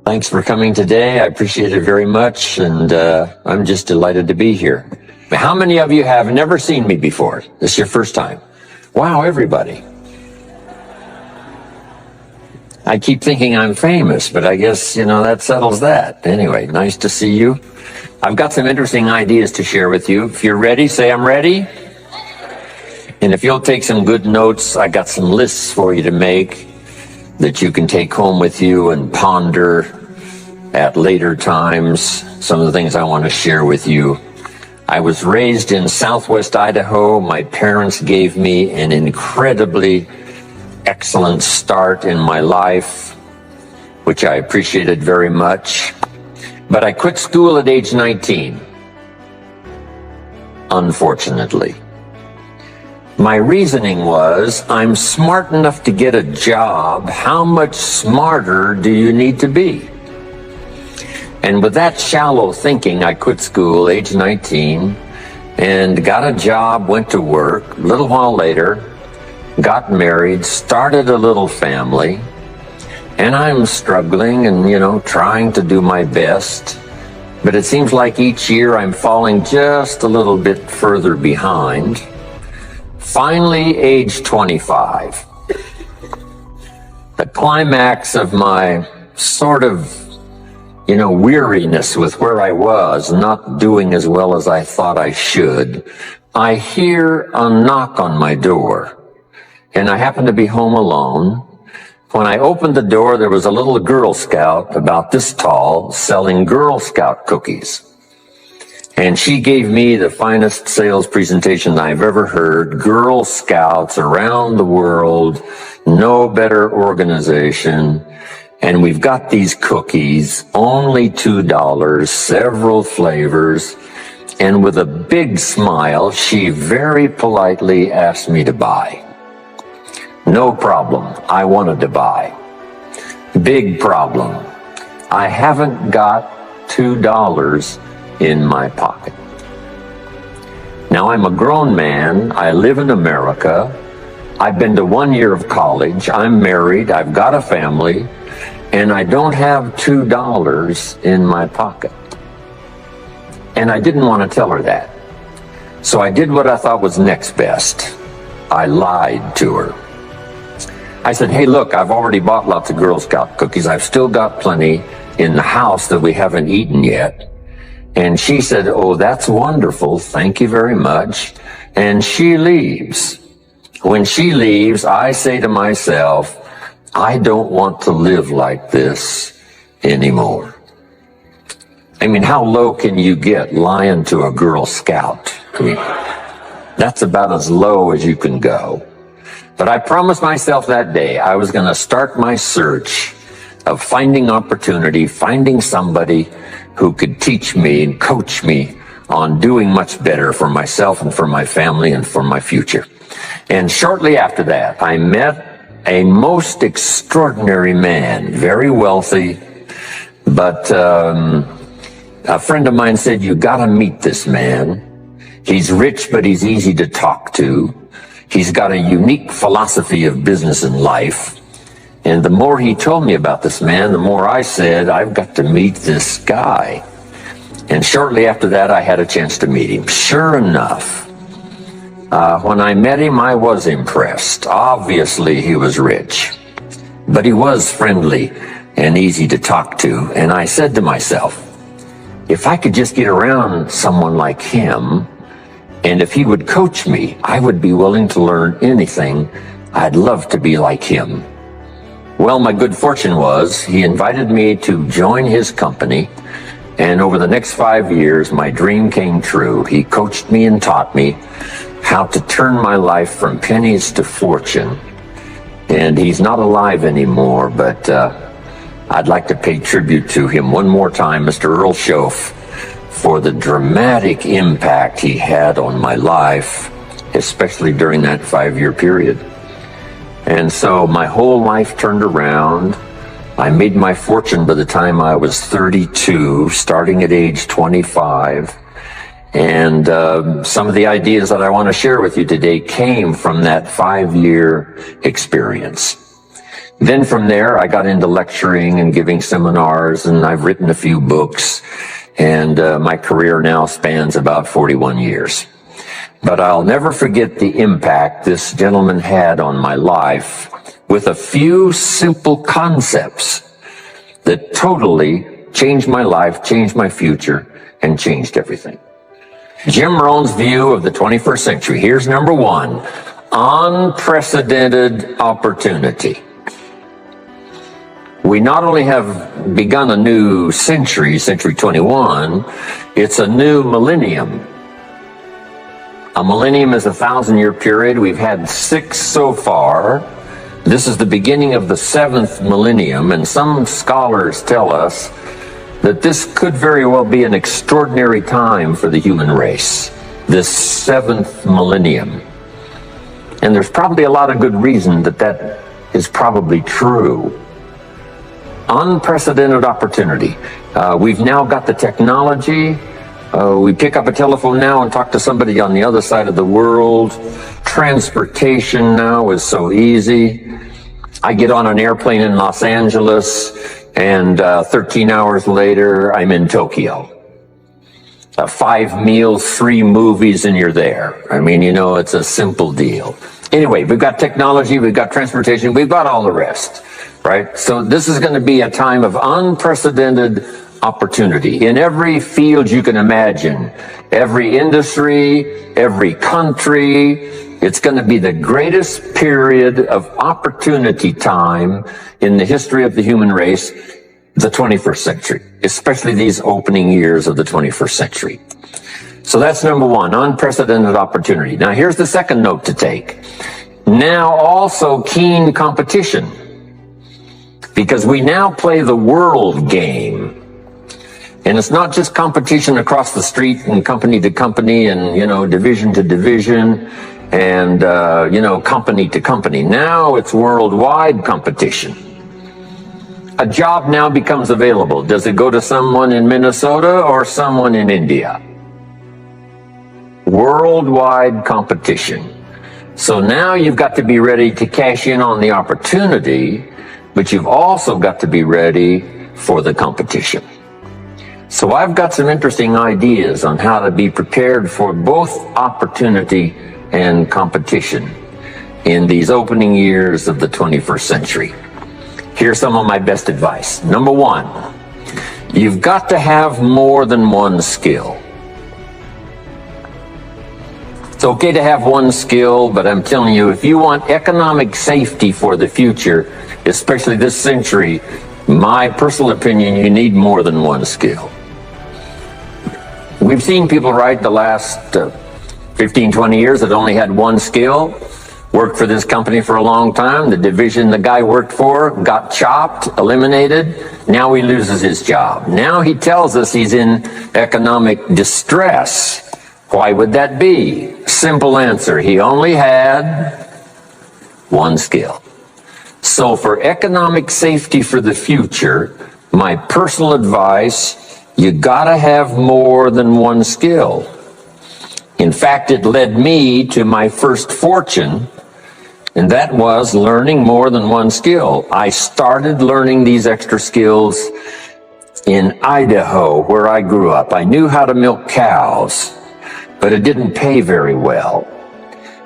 Thanks for coming today. I appreciate it very much, and I'm just delighted to be here. How many of you have never seen me before? This is your first time? Wow, everybody. I keep thinking I'm famous, but I guess, that settles that. Anyway, nice to see you. I've got some interesting ideas to share with you. If you're ready, say I'm ready. And if you'll take some good notes, I got some lists for you to make that you can take home with you and ponder at later times. Some of the things I want to share with you. I was raised in Southwest Idaho. My parents gave me an incredibly excellent start in my life, which I appreciated very much. But I quit school at age 19, unfortunately. My reasoning was, I'm smart enough to get a job. How much smarter do you need to be? And with that shallow thinking, I quit school, age 19, and got a job, went to work. A little while later, got married, started a little family, and I'm struggling and, trying to do my best. But it seems like each year I'm falling just a little bit further behind. Finally, age 25, the climax of my sort of, weariness with where I was, not doing as well as I thought I should, I hear a knock on my door, and I happen to be home alone. When I opened the door, there was a little Girl Scout about this tall selling Girl Scout cookies. And she gave me the finest sales presentation I've ever heard. Girl Scouts around the world, no better organization. And we've got these cookies, only $2, several flavors. And with a big smile, she very politely asked me to buy. No problem, I wanted to buy. Big problem, I haven't got $2 in my pocket. Now, I'm a grown man. I live in America. I've been to 1 year of college. I'm married. I've got a family. And I don't have $2 in my pocket. And I didn't want to tell her that. So I did what I thought was next best. I lied to her. I said, hey, look, I've already bought lots of Girl Scout cookies. I've still got plenty in the house that we haven't eaten yet. And she said, oh, that's wonderful. Thank you very much. And she leaves. When she leaves, I say to myself, I don't want to live like this anymore. I mean, how low can you get lying to a Girl Scout? I mean, that's about as low as you can go. But I promised myself that day I was going to start my search of finding opportunity, finding somebody who could teach me and coach me on doing much better for myself and for my family and for my future. And shortly after that, I met a most extraordinary man, very wealthy, but a friend of mine said, you got to meet this man. He's rich, but he's easy to talk to. He's got a unique philosophy of business and life. And the more he told me about this man, the more I said, I've got to meet this guy. And shortly after that, I had a chance to meet him. Sure enough, when I met him, I was impressed. Obviously, he was rich, but he was friendly and easy to talk to. And I said to myself, if I could just get around someone like him, and if he would coach me, I would be willing to learn anything. I'd love to be like him. Well, my good fortune was he invited me to join his company. And over the next 5 years, my dream came true. He coached me and taught me how to turn my life from pennies to fortune. And he's not alive anymore, but I'd like to pay tribute to him one more time, Mr. Earl Schoaf, for the dramatic impact he had on my life, especially during that 5-year period. And so my whole life turned around. I made my fortune by the time I was 32, starting at age 25. And some of the ideas that I want to share with you today came from that 5-year experience. Then from there, I got into lecturing and giving seminars, and I've written a few books, and my career now spans about 41 years. But I'll never forget the impact this gentleman had on my life with a few simple concepts that totally changed my life, changed my future, and changed everything. Jim Rohn's view of the 21st century. Here's number one: unprecedented opportunity. We not only have begun a new century, century 21, it's a new millennium. A millennium is a 1,000-year period. We've had 6 so far. This is the beginning of the 7th millennium, and some scholars tell us that this could very well be an extraordinary time for the human race, this 7th millennium. And there's probably a lot of good reason that that is probably true. Unprecedented opportunity. We've now got the technology. We pick up a telephone now and talk to somebody on the other side of the world. Transportation now is so easy. I get on an airplane in Los Angeles, and 13 hours later, I'm in Tokyo. 5 meals, 3 movies, and you're there. I mean, you know, it's a simple deal. Anyway, we've got technology, we've got transportation, we've got all the rest, right? So this is going to be a time of unprecedented opportunity in every field you can imagine, every industry, every country. It's going to be the greatest period of opportunity time in the history of the human race, the 21st century, especially these opening years of the 21st century. So that's number one, unprecedented opportunity. Now here's the second note to take. Now also keen competition, because we now play the world game. And it's not just competition across the street and company to company and, you know, division to division and, you know, company to company. Now it's worldwide competition. A job now becomes available. Does it go to someone in Minnesota or someone in India? Worldwide competition. So now you've got to be ready to cash in on the opportunity, but you've also got to be ready for the competition. So I've got some interesting ideas on how to be prepared for both opportunity and competition in these opening years of the 21st century. Here's some of my best advice. Number one, you've got to have more than one skill. It's okay to have one skill, but I'm telling you, if you want economic safety for the future, especially this century, my personal opinion, you need more than one skill. We've seen people, right, the last 15, 20 years that only had one skill, worked for this company for a long time. The division the guy worked for got chopped, eliminated. Now he loses his job. Now he tells us he's in economic distress. Why would that be? Simple answer. He only had one skill. So for economic safety for the future, my personal advice, you gotta have more than one skill. In fact, it led me to my first fortune, and that was learning more than one skill. I started learning these extra skills in Idaho, where I grew up. I knew how to milk cows, but it didn't pay very well.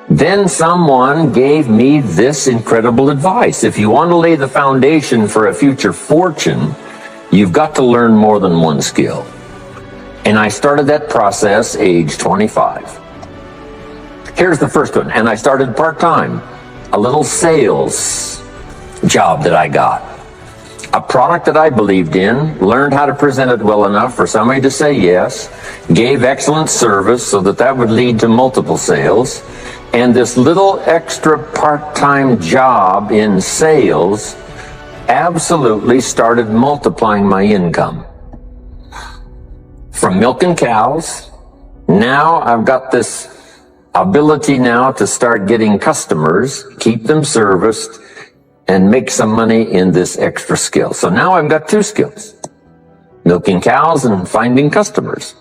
Then someone gave me this incredible advice. If you want to lay the foundation for a future fortune, you've got to learn more than one skill. And I started that process age 25. Here's the first one, and I started part-time. A little sales job that I got. A product that I believed in, learned how to present it well enough for somebody to say yes, gave excellent service so that that would lead to multiple sales. And this little extra part-time job in sales absolutely started multiplying my income. From milking cows, now I've got this ability now to start getting customers, keep them serviced, and make some money in this extra skill. So now I've got 2 skills, milking cows and finding customers.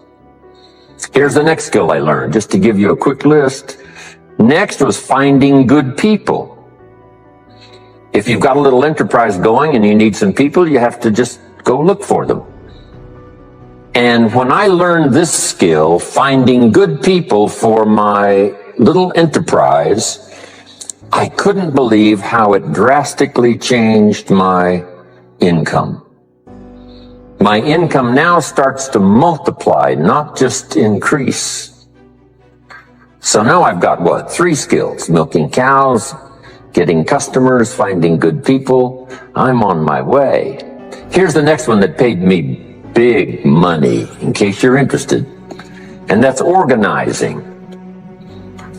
Here's the next skill I learned, just to give you a quick list. Next was finding good people. If you've got a little enterprise going and you need some people, you have to just go look for them. And when I learned this skill, finding good people for my little enterprise, I couldn't believe how it drastically changed my income. My income now starts to multiply, not just increase. So now I've got what? 3 skills: milking cows, getting customers, finding good people. I'm on my way. Here's the next one that paid me big money, in case you're interested, and that's organizing.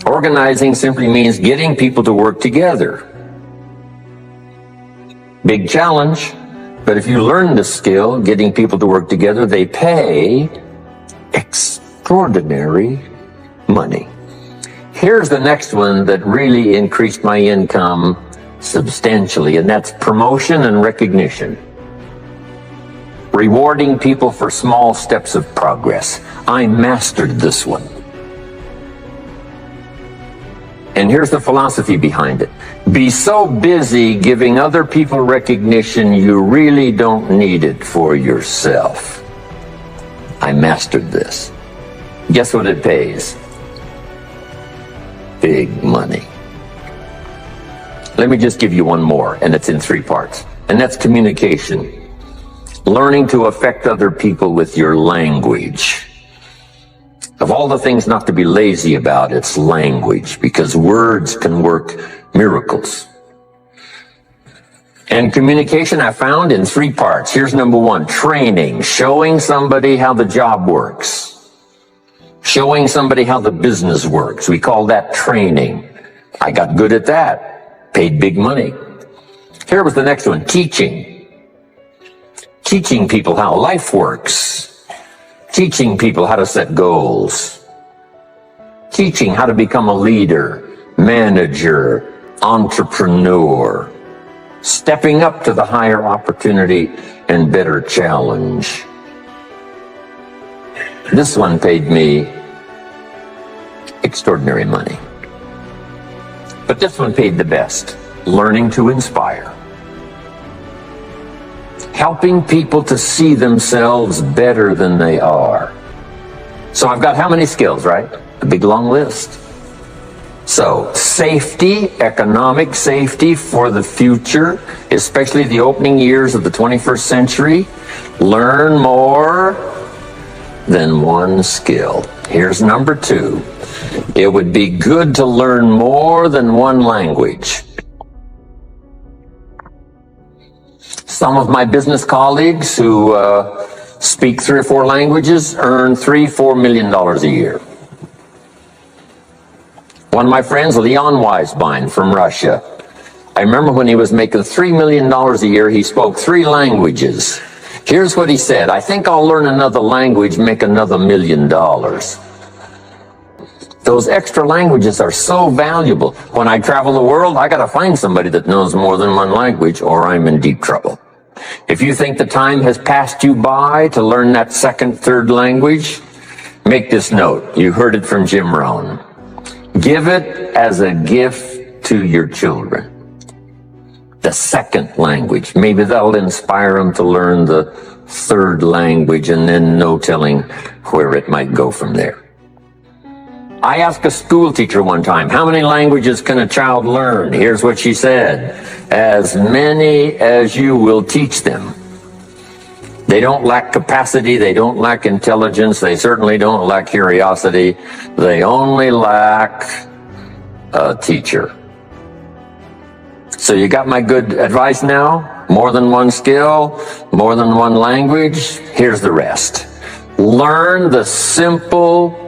Organizing simply means getting people to work together. Big challenge, but if you learn the skill, getting people to work together, they pay extraordinary money. Here's the next one that really increased my income substantially, and that's promotion and recognition. Rewarding people for small steps of progress. I mastered this one. And here's the philosophy behind it. Be so busy giving other people recognition, you really don't need it for yourself. I mastered this. Guess what it pays? Big money. Let me just give you one more, and it's in 3 parts. And that's communication. Learning to affect other people with your language. Of all the things not to be lazy about, it's language, because words can work miracles. And communication I found in 3 parts. Here's number 1, training, showing somebody how the job works. Showing somebody how the business works. We call that training. I got good at that. Paid big money. Here was the next one, teaching. Teaching people how life works. Teaching people how to set goals. Teaching how to become a leader, manager, entrepreneur. Stepping up to the higher opportunity and better challenge. This one paid me extraordinary money. But this one paid the best. Learning to inspire. Helping people to see themselves better than they are. So I've got how many skills, right? A big long list. So safety, economic safety for the future, especially the opening years of the 21st century. Learn more than 1 skill. Here's number 2. It would be good to learn more than 1 language. Some of my business colleagues who speak 3 or 4 languages earn $3-4 million a year. One of my friends, Leon Weisbein from Russia, I remember when he was making $3 million a year, he spoke 3 languages. Here's what he said: I think I'll learn another language, make another $1 million. Those extra languages are so valuable. When I travel the world, I got to find somebody that knows more than 1 language, or I'm in deep trouble. If you think the time has passed you by to learn that 2nd, 3rd language, make this note. You heard it from Jim Rohn. Give it as a gift to your children. The 2nd language. Maybe that'll inspire them to learn the 3rd language, and then no telling where it might go from there. I asked a school teacher one time, how many languages can a child learn? Here's what she said: as many as you will teach them. They don't lack capacity, they don't lack intelligence, they certainly don't lack curiosity. They only lack a teacher. So you got my good advice now? More than 1 skill, more than 1 language. Here's the rest. Learn the simple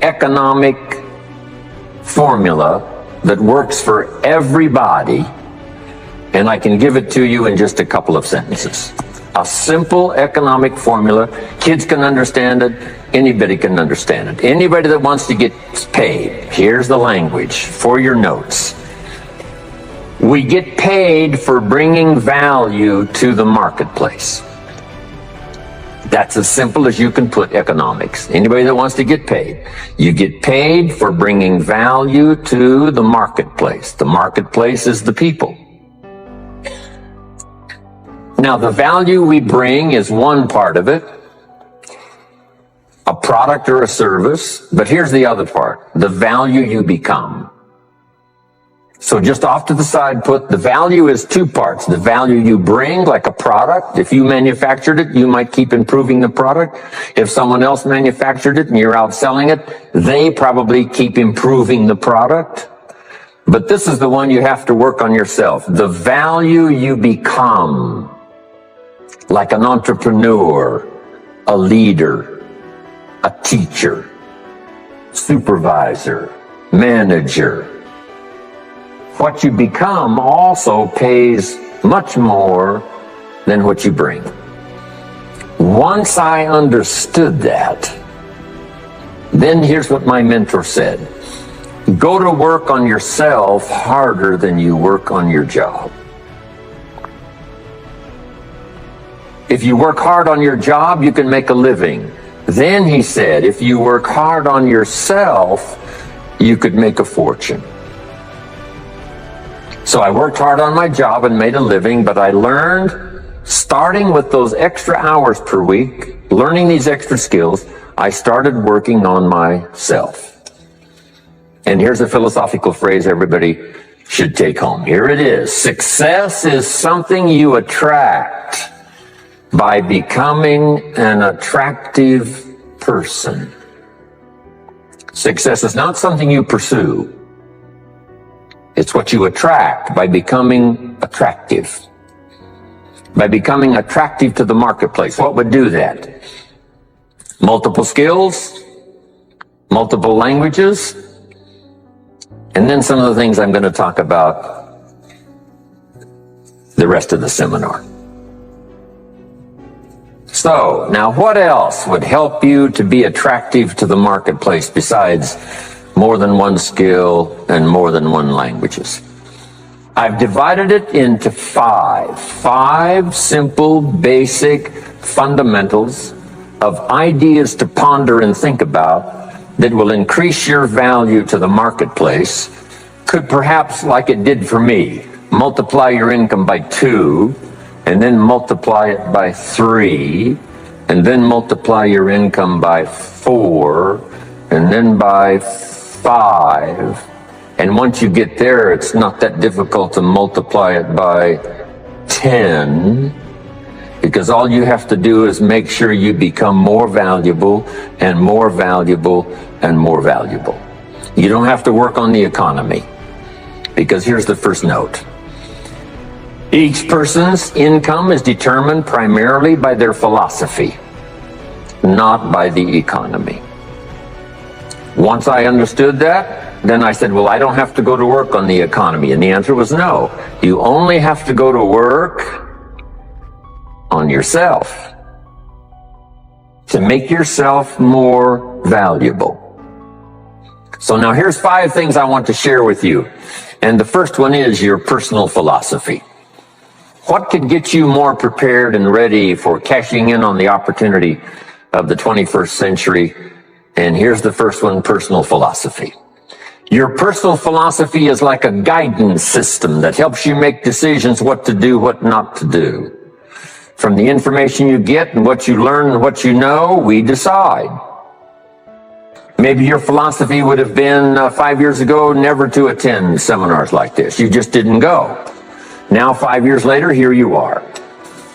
economic formula that works for everybody, and I can give it to you in just a couple of sentences. A simple economic formula. Kids can understand it. Anybody can understand it. Anybody that wants to get paid. Here's the language for your notes. We get paid for bringing value to the marketplace. That's as simple as you can put economics. Anybody that wants to get paid. You get paid for bringing value to the marketplace. The marketplace is the people. Now, the value we bring is one part of it, a product or a service, but here's the other part, the value you become. So just off to the side, put the value is two parts. The value you bring, like a product. If you manufactured it, you might keep improving the product. If someone else manufactured it and you're out selling it, they probably keep improving the product. But this is the one you have to work on yourself. The value you become, like an entrepreneur, a leader, a teacher, supervisor, manager. What you become also pays much more than what you bring. Once I understood that, then here's what my mentor said. Go to work on yourself harder than you work on your job. If you work hard on your job, you can make a living. Then he said, if you work hard on yourself, you could make a fortune. So I worked hard on my job and made a living, but I learned, starting with those extra hours per week, learning these extra skills, I started working on myself. And here's a philosophical phrase everybody should take home. Here it is. Success is something you attract by becoming an attractive person. Success is not something you pursue. It's what you attract by becoming attractive. By becoming attractive to the marketplace. What would do that? Multiple skills, multiple languages, and then some of the things I'm going to talk about the rest of the seminar. So, now what else would help you to be attractive to the marketplace besides more than one skill and more than one languages? I've divided it into five simple, basic fundamentals of ideas to ponder and think about that will increase your value to the marketplace. Could perhaps, like it did for me, multiply your income by 2, and then multiply it by 3, and then multiply your income by 4, and then by 5. And once you get there, it's not that difficult to multiply it by 10, because all you have to do is make sure you become more valuable and more valuable and more valuable. You don't have to work on the economy, because here's the first note. Each person's income is determined primarily by their philosophy, not by the economy. Once I understood that, then I said, well, I don't have to go to work on the economy. And the answer was no. You only have to go to work on yourself to make yourself more valuable. So now here's 5 things I want to share with you. And the first one is your personal philosophy. What could get you more prepared and ready for cashing in on the opportunity of the 21st century? And here's the first one, personal philosophy. Your personal philosophy is like a guidance system that helps you make decisions what to do, what not to do. From the information you get and what you learn and what you know, we decide. Maybe your philosophy would have been 5 years ago never to attend seminars like this. You just didn't go. Now 5 years later, here you are.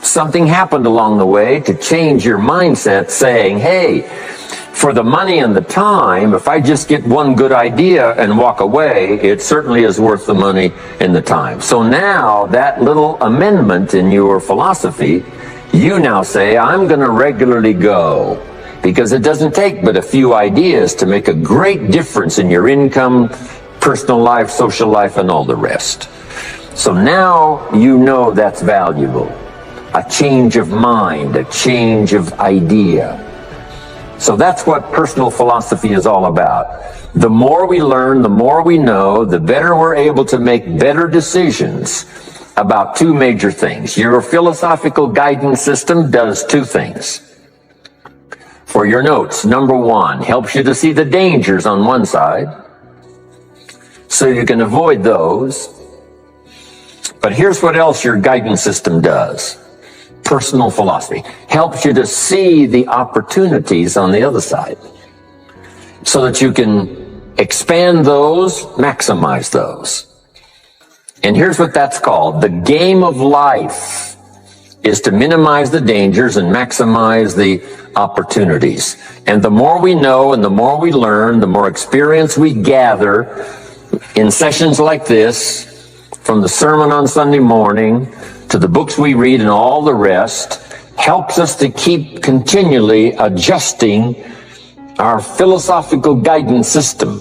Something happened along the way to change your mindset, saying, hey, for the money and the time, if I just get one good idea and walk away, it certainly is worth the money and the time. So now that little amendment in your philosophy, you now say, I'm going to regularly go, because it doesn't take but a few ideas to make a great difference in your income, personal life, social life, and all the rest. So now you know that's valuable. A change of mind, a change of idea. So that's what personal philosophy is all about. The more we learn, the more we know, the better we're able to make better decisions about 2 major things. Your philosophical guidance system does 2 things. For your notes, number 1, helps you to see the dangers on one side, so you can avoid those. But here's what else your guidance system does. personal philosophy. Helps you to see the opportunities on the other side so that you can expand those, maximize those. And here's what that's called. The game of life is to minimize the dangers and maximize the opportunities. And the more we know and the more we learn, the more experience we gather in sessions like this, from the sermon on Sunday morning to the books we read and all the rest, helps us to keep continually adjusting our philosophical guidance system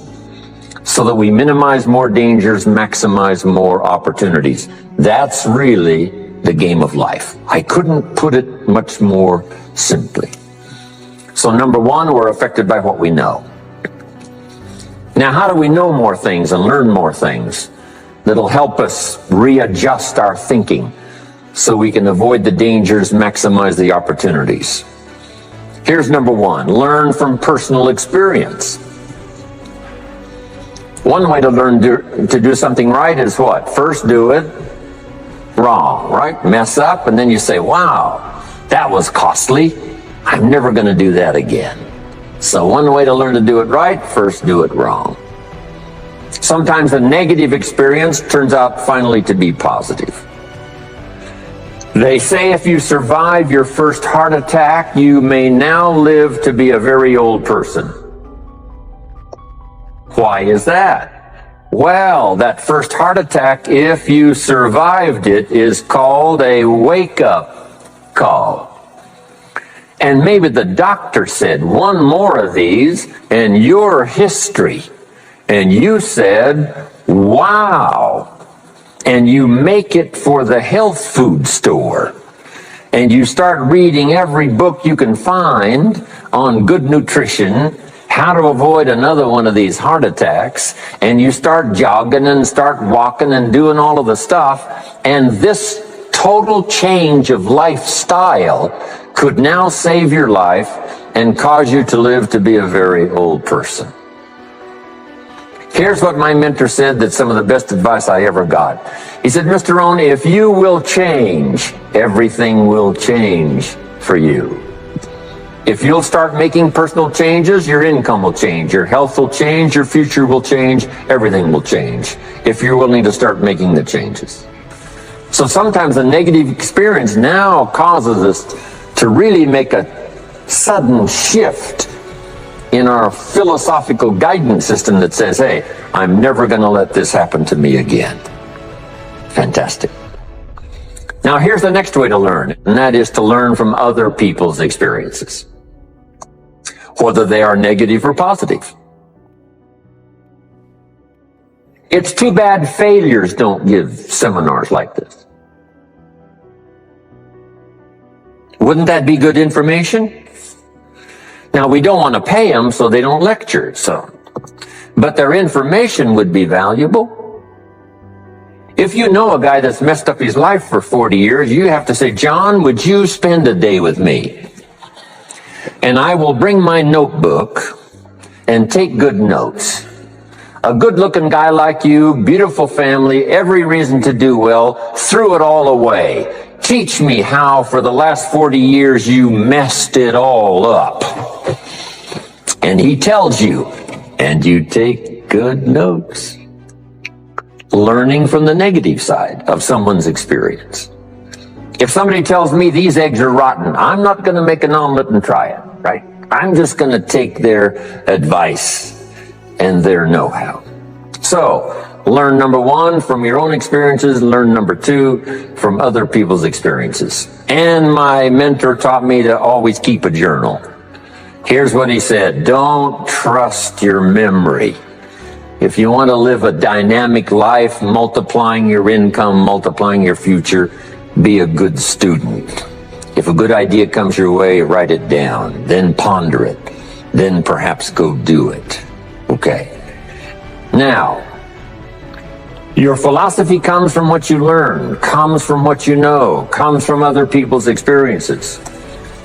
so that we minimize more dangers, maximize more opportunities. That's really the game of life. I couldn't put it much more simply. So number one, we're affected by what we know. Now, how do we know more things and learn more things that'll help us readjust our thinking so we can avoid the dangers, maximize the opportunities? Here's number one, learn from personal experience. One way to learn to do something right is what? First, do it wrong, right? Mess up, and then you say, wow, that was costly. I'm never going to do that again. So one way to learn to do it right, first do it wrong. Sometimes a negative experience turns out finally to be positive. They say if you survive your first heart attack, you may now live to be a very old person. Why is that? Well, that first heart attack, if you survived it, is called a wake-up call. And maybe the doctor said, one more of these and you're history. And you said, wow. And you make it for the health food store. And you start reading every book you can find on good nutrition, how to avoid another one of these heart attacks. And you start jogging and start walking and doing all of the stuff. And this total change of lifestyle could now save your life and cause you to live to be a very old person. Here's what my mentor said, that's some of the best advice I ever got. He said, Mr. Rohn, if you will change, everything will change for you. If you'll start making personal changes, your income will change, your health will change, your future will change, everything will change, if you're willing to start making the changes. So sometimes a negative experience now causes us to really make a sudden shift in our philosophical guidance system that says, hey, I'm never going to let this happen to me again. Fantastic. Now here's the next way to learn, and that is to learn from other people's experiences, whether they are negative or positive. It's too bad failures don't give seminars like this. Wouldn't that be good information? Now, we don't want to pay them, so they don't lecture, but their information would be valuable. If you know a guy that's messed up his life for 40 years, you have to say, John, would you spend a day with me? And I will bring my notebook and take good notes. A good-looking guy like you, beautiful family, every reason to do well, threw it all away. Teach me how for the last 40 years you messed it all up. And he tells you, and you take good notes. Learning from the negative side of someone's experience. If somebody tells me these eggs are rotten, I'm not going to make an omelet and try it, right? I'm just going to take their advice and their know-how. So, learn number one from your own experiences, learn number two from other people's experiences. And my mentor taught me to always keep a journal. Here's what he said, don't trust your memory. If you want to live a dynamic life, multiplying your income, multiplying your future, be a good student. If a good idea comes your way, write it down, then ponder it, then perhaps go do it. Okay. Now, your philosophy comes from what you learn, comes from what you know, comes from other people's experiences.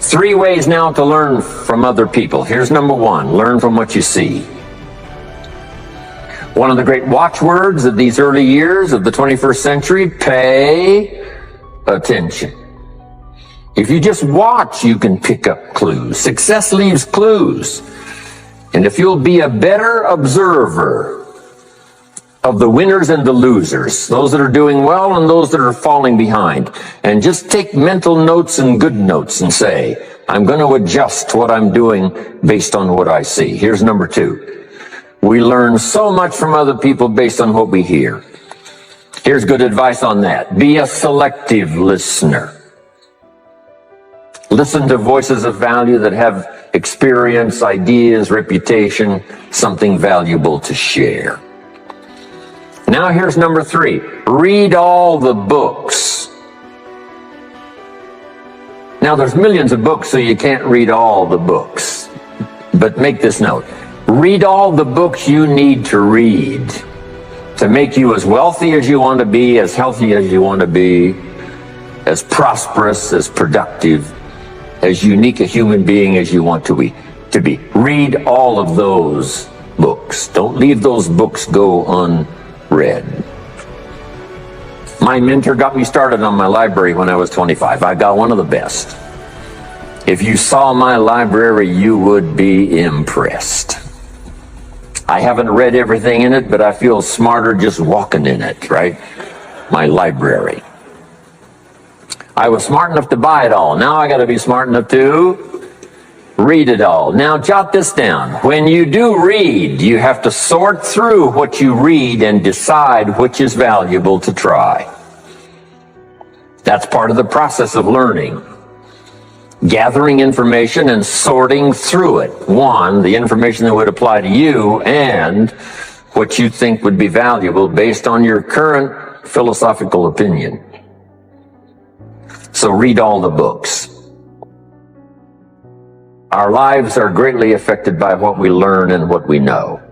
3 ways now to learn from other people. Here's number one, learn from what you see. One of the great watchwords of these early years of the 21st century, pay attention. If you just watch, you can pick up clues. Success leaves clues. And if you'll be a better observer of the winners and the losers, those that are doing well and those that are falling behind, and just take mental notes and good notes and say, I'm going to adjust what I'm doing based on what I see. Here's number 2. We learn so much from other people based on what we hear. Here's good advice on that. Be a selective listener. Listen to voices of value that have experience, ideas, reputation, something valuable to share. Now here's number 3. Read all the books. Now there's millions of books, so you can't read all the books. But make this note. Read all the books you need to read to make you as wealthy as you want to be, as healthy as you want to be, as prosperous, as productive, as unique a human being as you want to be. Read all of those books. Don't leave those books go unread. My mentor got me started on my library when I was 25. I got one of the best. If you saw my library, you would be impressed. I haven't read everything in it, but I feel smarter just walking in it, right? My library. I was smart enough to buy it all. Now I got to be smart enough to read it all. Now jot this down. When you do read, you have to sort through what you read and decide which is valuable to try. That's part of the process of learning. Gathering information and sorting through it. One, the information that would apply to you, and what you think would be valuable based on your current philosophical opinion. So read all the books. Our lives are greatly affected by what we learn and what we know.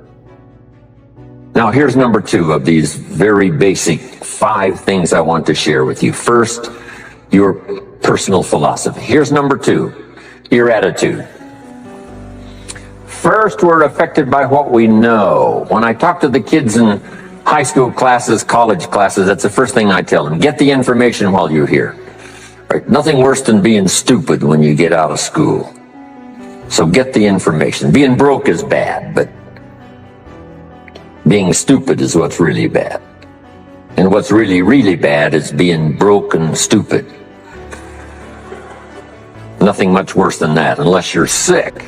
Now here's number 2 of these very basic 5 things I want to share with you. First, your personal philosophy. Here's number 2, your attitude. First, we're affected by what we know. When I talk to the kids in high school classes, college classes, that's the first thing I tell them. Get the information while you're here. Right? Nothing worse than being stupid when you get out of school. So get the information. Being broke is bad, but being stupid is what's really bad. And what's really, really bad is being broke and stupid. Nothing much worse than that, unless you're sick.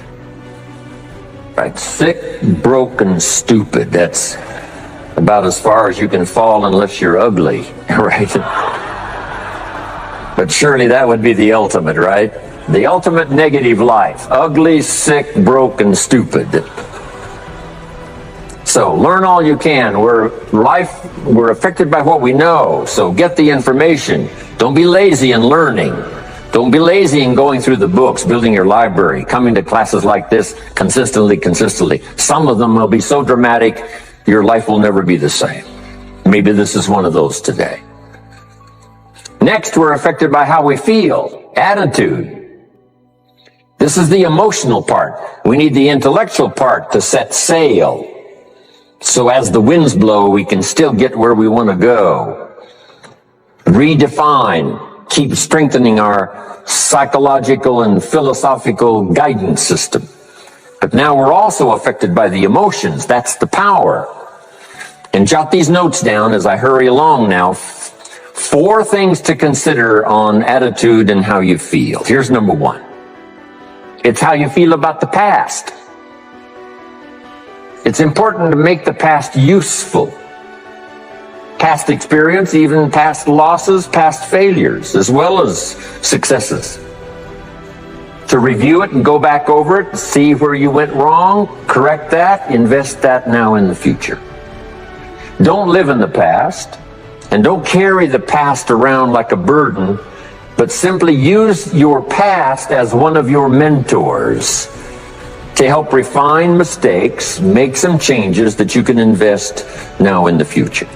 Right? Sick, broke, and stupid. That's about as far as you can fall unless you're ugly, right? But surely that would be the ultimate, right? The ultimate negative life. Ugly, sick, broke, and stupid. So learn all you can. We're affected by what we know. So get the information. Don't be lazy in learning. Don't be lazy in going through the books, building your library, coming to classes like this consistently. Some of them will be so dramatic, your life will never be the same. Maybe this is one of those today. Next, we're affected by how we feel, attitude. This is the emotional part. We need the intellectual part to set sail. So as the winds blow, we can still get where we want to go. Redefine. Keep strengthening our psychological and philosophical guidance system. But now we're also affected by the emotions. That's the power. And jot these notes down as I hurry along now. 4 things to consider on attitude and how you feel. Here's number 1. It's how you feel about the past. It's important to make the past useful. Past experience, even past losses, past failures, as well as successes. To review it and go back over it, see where you went wrong, correct that, invest that now in the future. Don't live in the past, and don't carry the past around like a burden, but simply use your past as one of your mentors to help refine mistakes, make some changes that you can invest now in the future.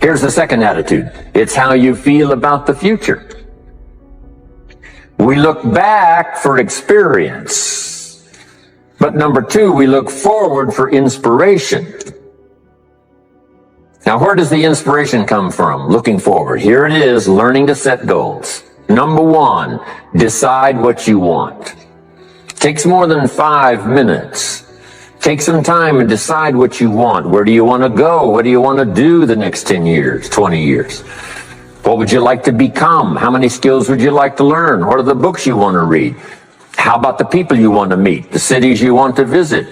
Here's the second attitude. It's how you feel about the future. We look back for experience. But number 2, we look forward for inspiration. Now, where does the inspiration come from? Looking forward. Here it is, learning to set goals. Number one, decide what you want. Takes more than 5 minutes. Take some time and decide what you want. Where do you want to go? What do you want to do the next 10 years, 20 years? What would you like to become? How many skills would you like to learn? What are the books you want to read? How about the people you want to meet? The cities you want to visit?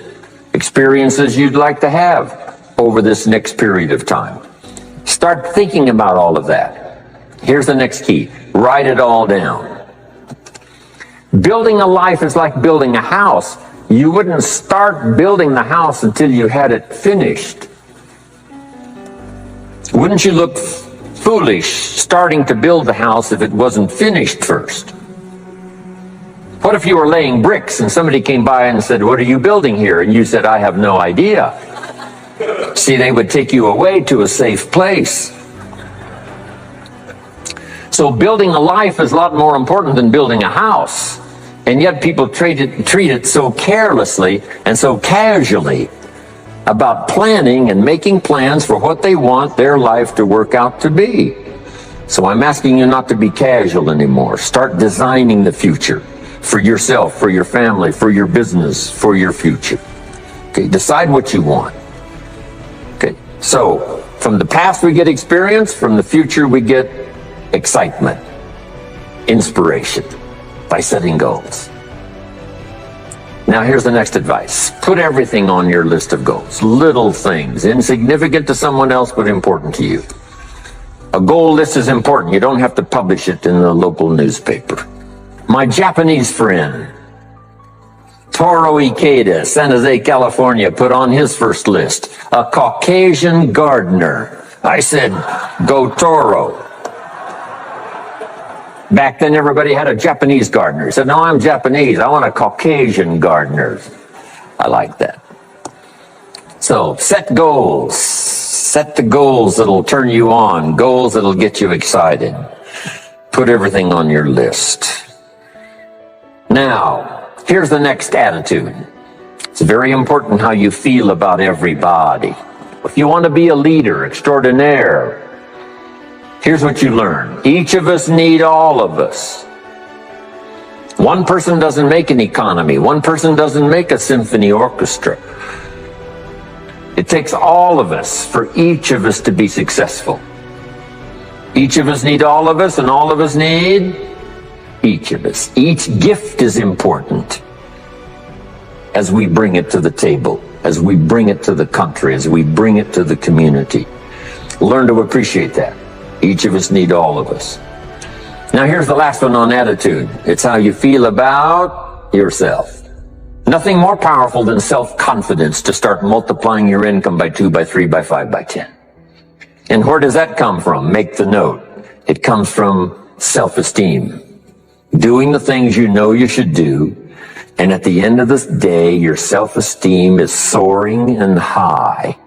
Experiences you'd like to have over this next period of time? Start thinking about all of that. Here's the next key. Write it all down. Building a life is like building a house. You wouldn't start building the house until you had it finished. Wouldn't you look foolish starting to build the house if it wasn't finished first? What if you were laying bricks and somebody came by and said, "What are you building here?" And you said, "I have no idea." See, they would take you away to a safe place. So building a life is a lot more important than building a house. And yet people treat it so carelessly and so casually about planning and making plans for what they want their life to work out to be. So I'm asking you not to be casual anymore. Start designing the future for yourself, for your family, for your business, for your future. Okay, decide what you want. Okay, so from the past we get experience, from the future we get excitement, inspiration by setting goals. Now here's the next advice. Put everything on your list of goals. Little things, insignificant to someone else, but important to you. A goal list is important. You don't have to publish it in the local newspaper. My Japanese friend, Toro Ikeda, San Jose, California, put on his first list, a Caucasian gardener. I said, go Toro. Back then, everybody had a Japanese gardener. He said, no, I'm Japanese. I want a Caucasian gardener. I like that. So set goals. Set the goals that'll turn you on, goals that'll get you excited. Put everything on your list. Now, here's the next attitude. It's very important how you feel about everybody. If you want to be a leader extraordinaire, here's what you learn. Each of us need all of us. One person doesn't make an economy. One person doesn't make a symphony orchestra. It takes all of us for each of us to be successful. Each of us need all of us, and all of us need each of us. Each gift is important as we bring it to the table, as we bring it to the country, as we bring it to the community. Learn to appreciate that. Each of us need all of us. Now here's the last one on attitude. It's how you feel about yourself. Nothing more powerful than self-confidence to start multiplying your income by 2, by 3, by 5, by 10. And where does that come from? Make the note. It comes from self-esteem. Doing the things you know you should do, and at the end of this day, your self-esteem is soaring and high.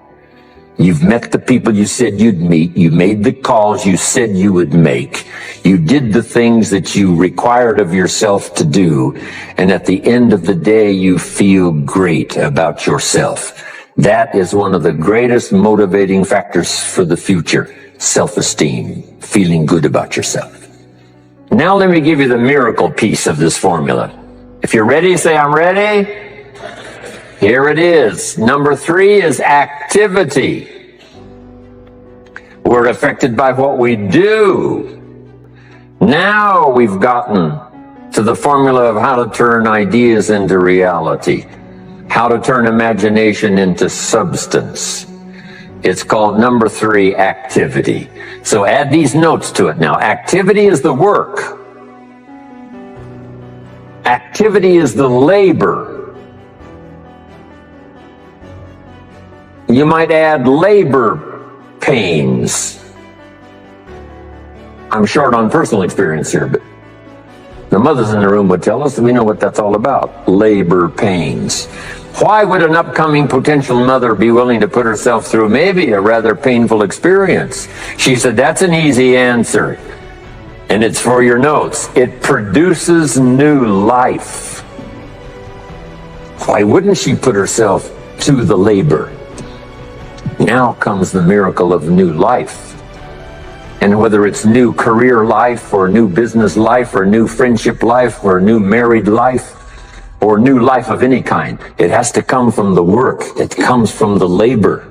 You've met the people you said you'd meet. You made the calls you said you would make. You did the things that you required of yourself to do. And at the end of the day, you feel great about yourself. That is one of the greatest motivating factors for the future. Self-esteem, feeling good about yourself. Now let me give you the miracle piece of this formula. If you're ready, say, I'm ready. Here it is. Number 3 is activity. We're affected by what we do. Now we've gotten to the formula of how to turn ideas into reality, how to turn imagination into substance. It's called number 3, activity. So add these notes to it now. Activity is the work. Activity is the labor. You might add labor pains. I'm short on personal experience here, but the mothers in the room would tell us that we know what that's all about. Labor pains. Why would an upcoming potential mother be willing to put herself through maybe a rather painful experience? She said, that's an easy answer. And it's for your notes. It produces new life. Why wouldn't she put herself to the labor? Now comes the miracle of new life. And whether it's new career life or new business life or new friendship life or new married life or new life of any kind, it has to come from the work. It comes from the labor.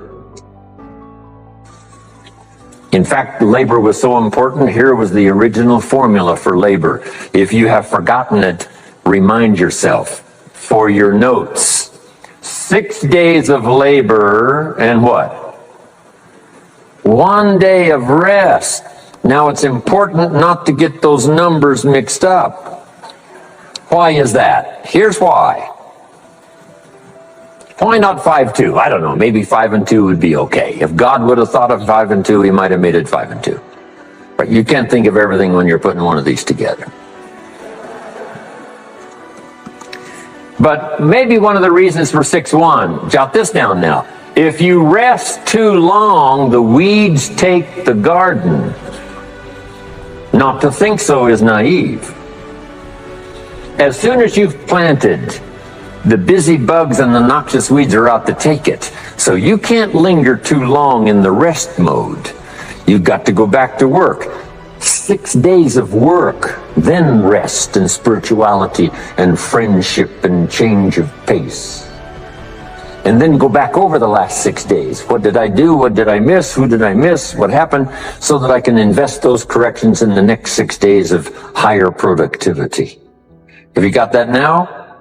In fact, labor was so important. Here was the original formula for labor. If you have forgotten it, remind yourself. For your notes, 6 days of labor and what? 1 day of rest. Now it's important not to get those numbers mixed up. Why is that? Here's why. Why not 5-2? I don't know. Maybe 5 and 2 would be okay. If God would have thought of 5 and 2, he might have made it 5 and 2. But you can't think of everything when you're putting one of these together. But maybe one of the reasons for 6-1, jot this down now. If you rest too long, the weeds take the garden. Not to think so is naive. As soon as you've planted, the busy bugs and the noxious weeds are out to take it. So you can't linger too long in the rest mode. You've got to go back to work. 6 days of work, then rest and spirituality and friendship and change of pace. And then go back over the last 6 days. What did I do? What did I miss? Who did I miss? What happened? So that I can invest those corrections in the next 6 days of higher productivity. Have you got that now?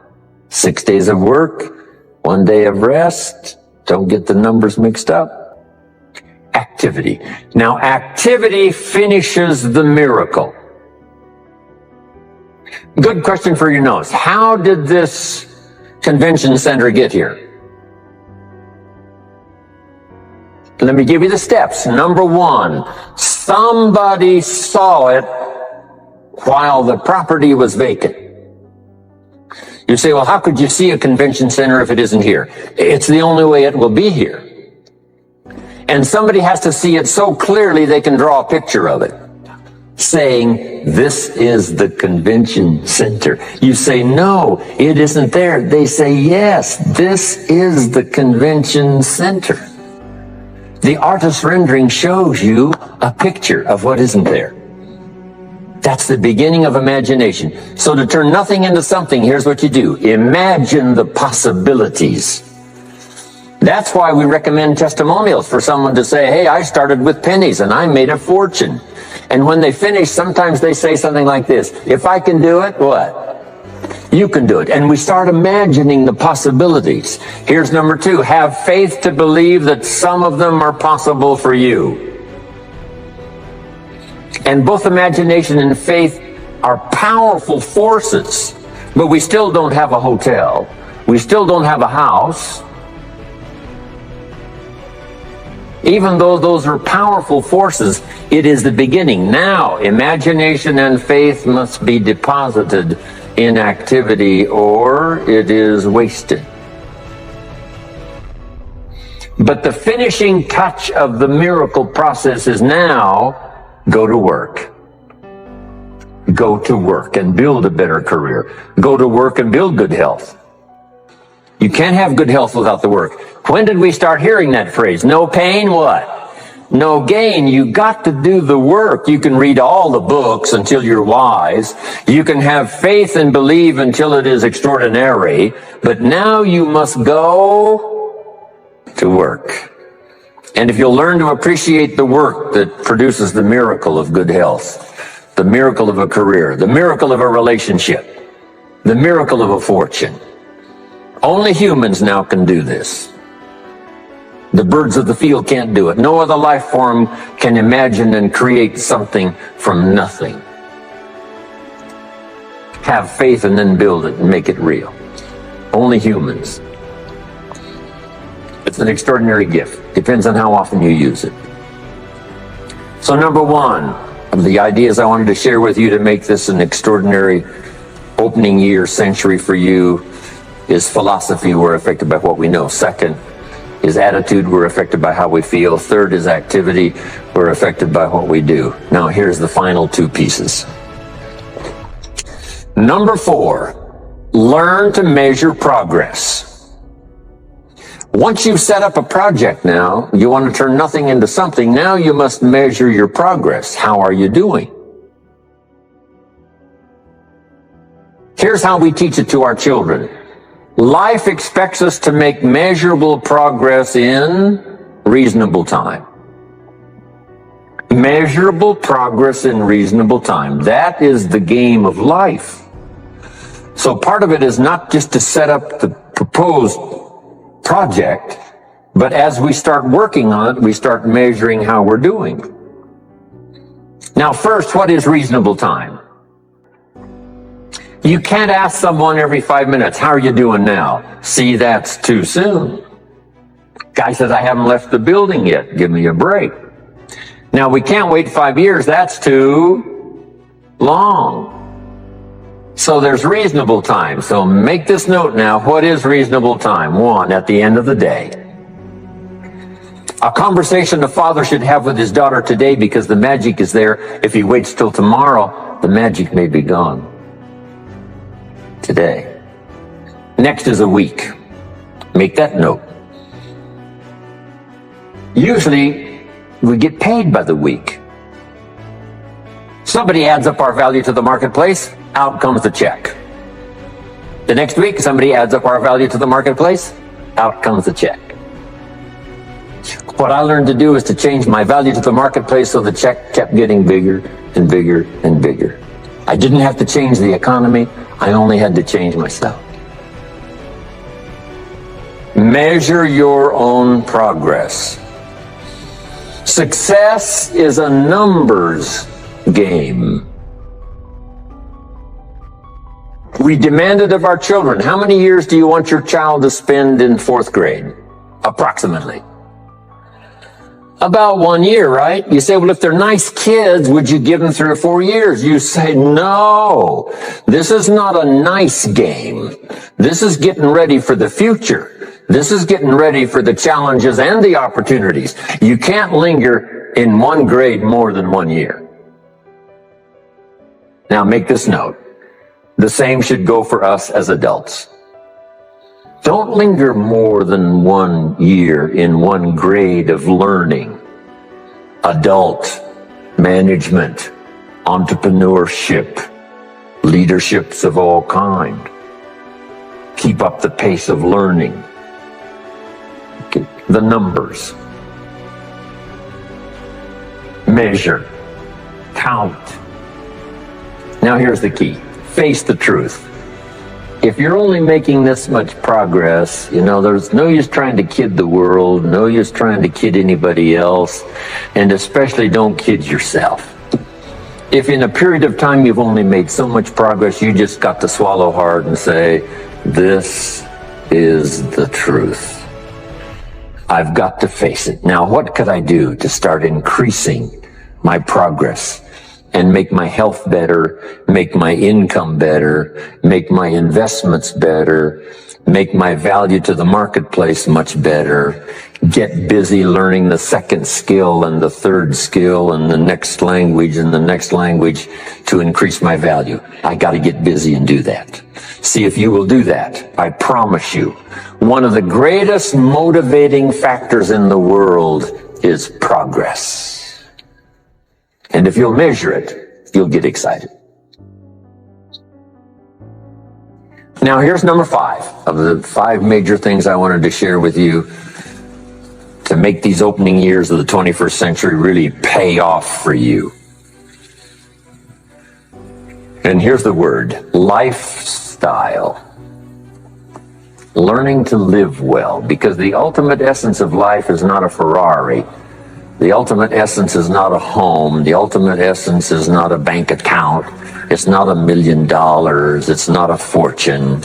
6 days of work, 1 day of rest. Don't get the numbers mixed up. Activity. Now, activity finishes the miracle. Good question for your notes. How did this convention center get here? Let me give you the steps. Number 1, somebody saw it while the property was vacant. You say, well, how could you see a convention center if it isn't here? It's the only way it will be here. And somebody has to see it so clearly they can draw a picture of it, saying, this is the convention center. You say, no, it isn't there. They say, yes, this is the convention center. The artist's rendering shows you a picture of what isn't there. That's the beginning of imagination. So to turn nothing into something, here's what you do. Imagine the possibilities. That's why we recommend testimonials for someone to say, hey, I started with pennies and I made a fortune. And when they finish, sometimes they say something like this. If I can do it, what? You can do it. And we start imagining the possibilities. Here's number 2. Have faith to believe that some of them are possible for you. And both imagination and faith are powerful forces. But we still don't have a hotel. We still don't have a house. Even though those are powerful forces, it is the beginning. Now, imagination and faith must be deposited in activity or it is wasted. But the finishing touch of the miracle process is now, go to work. Go to work and build a better career. Go to work and build good health. You can't have good health without the work. When did we start hearing that phrase? No pain, what? No gain. You got to do the work. You can read all the books until you're wise. You can have faith and believe until it is extraordinary. But now you must go to work. And if you'll learn to appreciate the work that produces the miracle of good health, the miracle of a career, the miracle of a relationship, the miracle of a fortune, only humans now can do this. The birds of the field can't do it. No other life form can imagine and create something from nothing. Have faith and then build it and make it real. Only humans. It's an extraordinary gift. Depends on how often you use it. So number 1 of the ideas I wanted to share with you to make this an extraordinary opening year century for you is philosophy. We're affected by what we know. 2nd is attitude. We're affected by how we feel. 3rd is activity. We're affected by what we do. Now here's the final 2 pieces. Number 4, learn to measure progress. Once you've set up a project now, you want to turn nothing into something. Now you must measure your progress. How are you doing? Here's how we teach it to our children. Life expects us to make measurable progress in reasonable time. Measurable progress in reasonable time. That is the game of life. So part of it is not just to set up the proposed project, but as we start working on it, we start measuring how we're doing. Now, first, what is reasonable time? You can't ask someone every 5 minutes, how are you doing now? See, that's too soon. Guy says, I haven't left the building yet. Give me a break. Now, we can't wait 5 years. That's too long. So there's reasonable time. So make this note now. What is reasonable time? 1, at the end of the day. A conversation a father should have with his daughter today, because the magic is there. If he waits till tomorrow, the magic may be gone today. Next is a week. Make that note. Usually, we get paid by the week. Somebody adds up our value to the marketplace, out comes the check. The next week, somebody adds up our value to the marketplace, out comes the check. What I learned to do is to change my value to the marketplace so the check kept getting bigger and bigger and bigger. I didn't have to change the economy, I only had to change myself. Measure your own progress. Success is a numbers game. We demanded of our children, how many years do you want your child to spend in 4th grade? Approximately. About 1 year, right? You say, well, if they're nice kids, would you give them 3 or 4 years? You say, no, this is not a nice game. This is getting ready for the future. This is getting ready for the challenges and the opportunities. You can't linger in 1 grade more than 1 year. Now make this note. The same should go for us as adults. Don't linger more than 1 year in 1 grade of learning. Adult, management, entrepreneurship, leaderships of all kind. Keep up the pace of learning. The numbers. Measure. Count. Now here's the key. Face the truth. If you're only making this much progress, there's no use trying to kid the world, no use trying to kid anybody else, and especially don't kid yourself. If in a period of time you've only made so much progress, you just got to swallow hard and say, this is the truth. I've got to face it. Now, what could I do to start increasing my progress and make my health better, make my income better, make my investments better, make my value to the marketplace much better, get busy learning the 2nd skill and the 3rd skill and the next language and the next language to increase my value? I got to get busy and do that. See, if you will do that, I promise you, one of the greatest motivating factors in the world is progress. And if you'll measure it, you'll get excited. Now, here's number 5 of the 5 major things I wanted to share with you to make these opening years of the 21st century really pay off for you. And here's the word, lifestyle. Learning to live well, because the ultimate essence of life is not a Ferrari. The ultimate essence is not a home. The ultimate essence is not a bank account. It's not $1 million. It's not a fortune.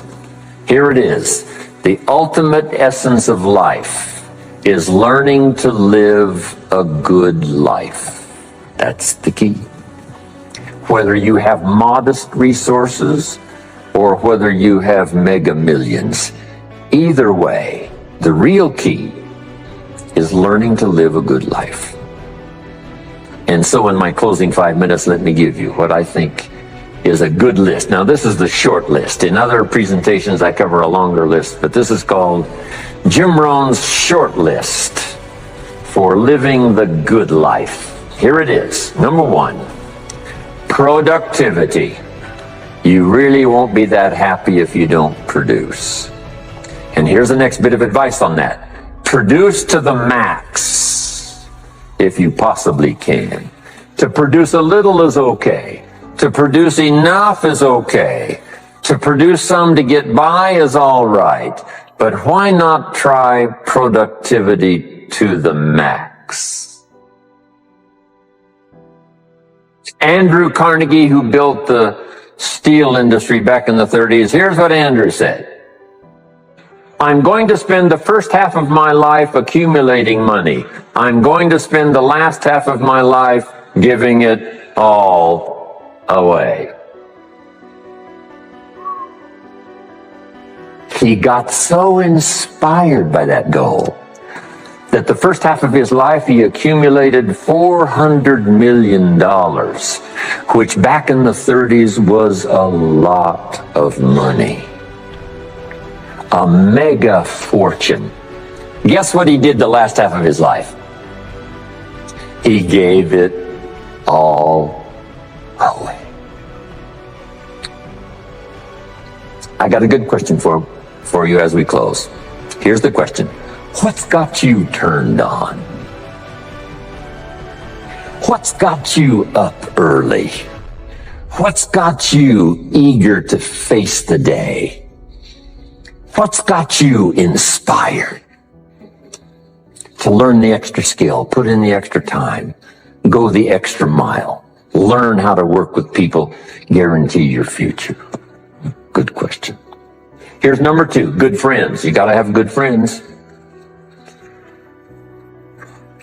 Here it is. The ultimate essence of life is learning to live a good life. That's the key. Whether you have modest resources or whether you have mega millions, either way, the real key is learning to live a good life. And so in my closing 5 minutes, let me give you what I think is a good list. Now, this is the short list. In other presentations, I cover a longer list, but this is called Jim Rohn's short list for living the good life. Here it is. Number 1, productivity. You really won't be that happy if you don't produce. And here's the next bit of advice on that. Produce to the max if you possibly can. To produce a little is okay. To produce enough is okay. To produce some to get by is all right. But why not try productivity to the max? Andrew Carnegie, who built the steel industry back in the 30s, here's what Andrew said. I'm going to spend the first half of my life accumulating money. I'm going to spend the last half of my life giving it all away. He got so inspired by that goal that the first half of his life he accumulated $400 million, which back in the 30s was a lot of money. A mega fortune. Guess what he did the last half of his life? He gave it all away. I got a good question for you as we close. Here's the question. What's got you turned on? What's got you up early? What's got you eager to face the day? What's got you inspired to learn the extra skill, put in the extra time, go the extra mile, learn how to work with people, guarantee your future? Good question. Here's number 2, good friends. You got to have good friends.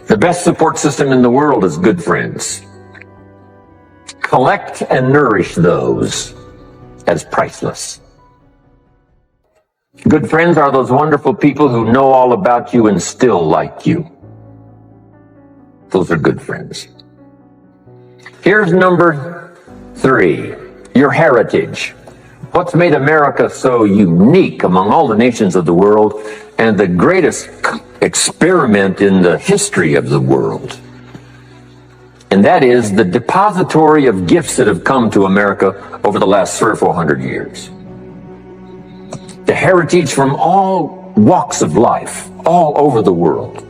The best support system in the world is good friends. Collect and nourish those as priceless. Good friends are those wonderful people who know all about you and still like you. Those are good friends. Here's number 3, your heritage. What's made America so unique among all the nations of the world and the greatest experiment in the history of the world? And that is the depository of gifts that have come to America over the last 300 or 400 years. The heritage from all walks of life, all over the world.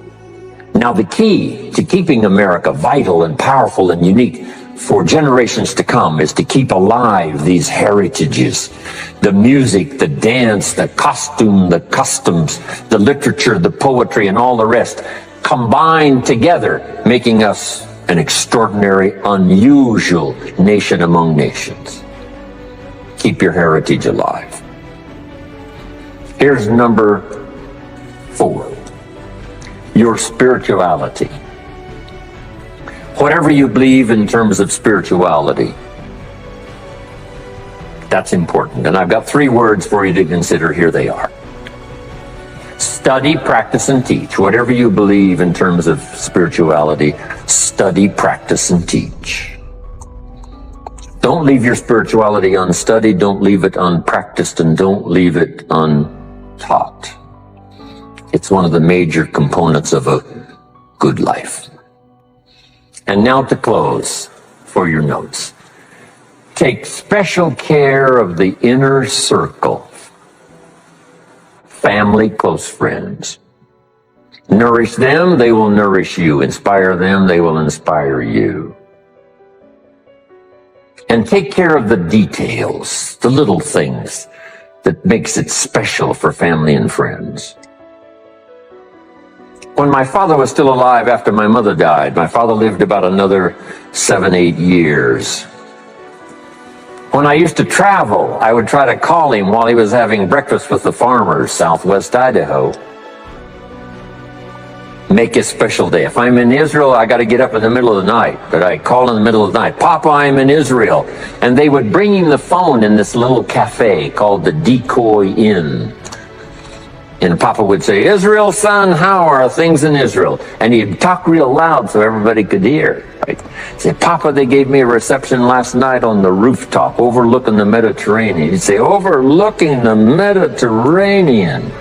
Now, the key to keeping America vital and powerful and unique for generations to come is to keep alive these heritages. The music, the dance, the costume, the customs, the literature, the poetry, and all the rest combined together, making us an extraordinary, unusual nation among nations. Keep your heritage alive. Here's number 4, your spirituality. Whatever you believe in terms of spirituality, that's important. And I've got 3 words for you to consider. Here they are. Study, practice, and teach. Whatever you believe in terms of spirituality, study, practice, and teach. Don't leave your spirituality unstudied, don't leave it unpracticed, and don't leave it untaught. It's one of the major components of a good life. And now to close, for your notes. Take special care of the inner circle. Family, close friends. Nourish them, they will nourish you. Inspire them, they will inspire you. And take care of the details, the little things that makes it special for family and friends. When my father was still alive after my mother died, my father lived about another 7, 8 years. When I used to travel, I would try to call him while he was having breakfast with the farmers, southwest Idaho. Make a special day. If I'm in Israel, I got to get up in the middle of the night, but I call in the middle of the night, Papa, I'm in Israel. And they would bring him the phone in this little cafe called the Decoy Inn And Papa would say, Israel, son, how are things in Israel? And he'd talk real loud so everybody could hear. Right? Say, Papa, they gave me a reception last night on the rooftop overlooking the Mediterranean. He'd say, overlooking the Mediterranean.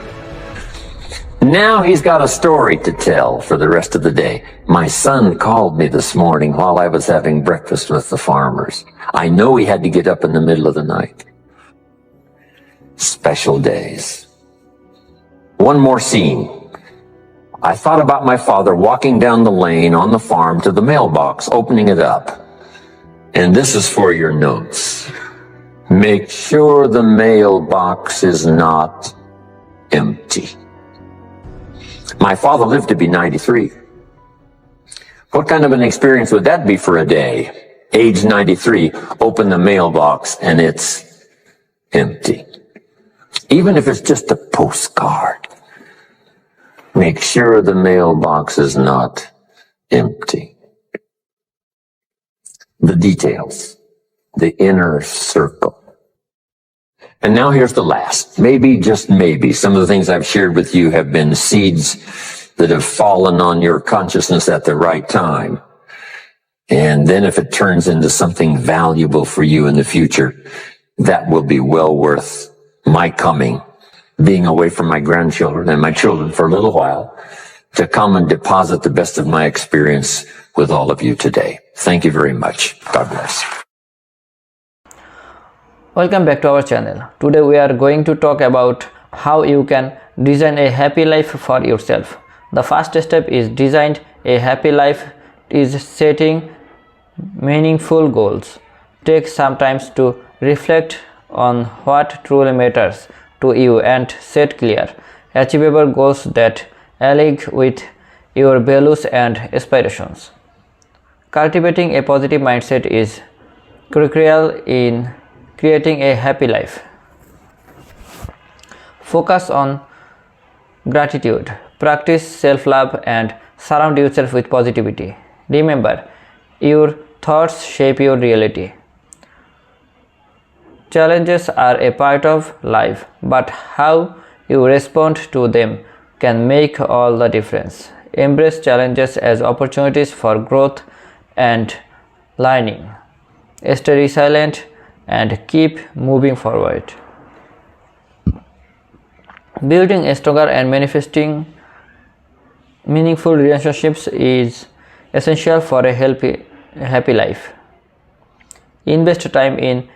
Now he's got a story to tell for the rest of the day. My son called me this morning while I was having breakfast with the farmers. I know he had to get up in the middle of the night. Special days. One more scene. I thought about my father walking down the lane on the farm to the mailbox, opening it up. And this is for your notes. Make sure the mailbox is not empty. My father lived to be 93. What kind of an experience would that be for a day? Age 93, open the mailbox and it's empty. Even if it's just a postcard. Make sure the mailbox is not empty. The details, the inner circle. And now here's the last. Maybe, just maybe, some of the things I've shared with you have been seeds that have fallen on your consciousness at the right time. And then if it turns into something valuable for you in the future, that will be well worth my coming, being away from my grandchildren and my children for a little while, to come and deposit the best of my experience with all of you today. Thank you very much. God bless. Welcome back to our channel. Today we are going to talk about how you can design a happy life for yourself. The first step is design a happy life is setting meaningful goals. Take some time to reflect on what truly matters to you and set clear, achievable goals that align with your values and aspirations. Cultivating a positive mindset is crucial in creating a happy life. Focus on gratitude, practice self-love, and surround yourself with positivity. Remember, your thoughts shape your reality. Challenges are a part of life, but how you respond to them can make all the difference. Embrace challenges as opportunities for growth and learning. Stay resilient and keep moving forward. Building a stronger and manifesting meaningful relationships is essential for a happy life. Invest time in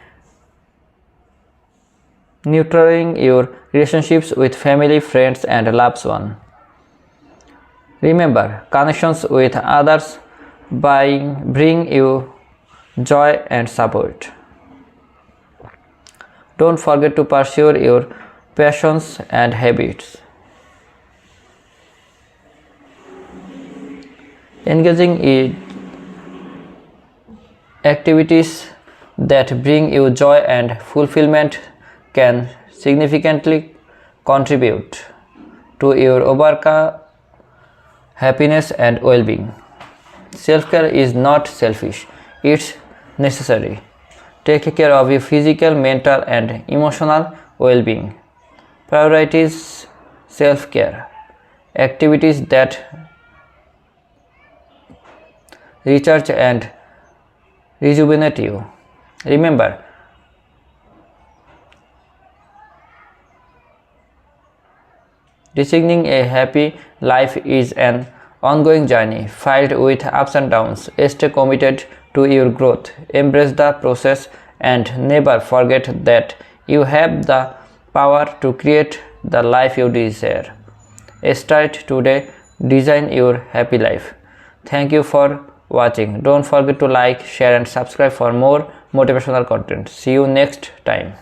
nurturing your relationships with family, friends, and loved ones. Remember, connections with others bring you joy and support. Don't forget to pursue your passions and habits. Engaging in activities that bring you joy and fulfillment can significantly contribute to your overall happiness and well-being. Self-care is not selfish, it's necessary. Take care of your physical, mental, and emotional well-being. Prioritize self-care. Activities that recharge and rejuvenate you. Remember, designing a happy life is an ongoing journey filled with ups and downs. Stay committed to your growth. Embrace the process and never forget that you have the power to create the life you desire. Start today. Design your happy life. Thank you for watching. Don't forget to like, share, and subscribe for more motivational content. See you next time.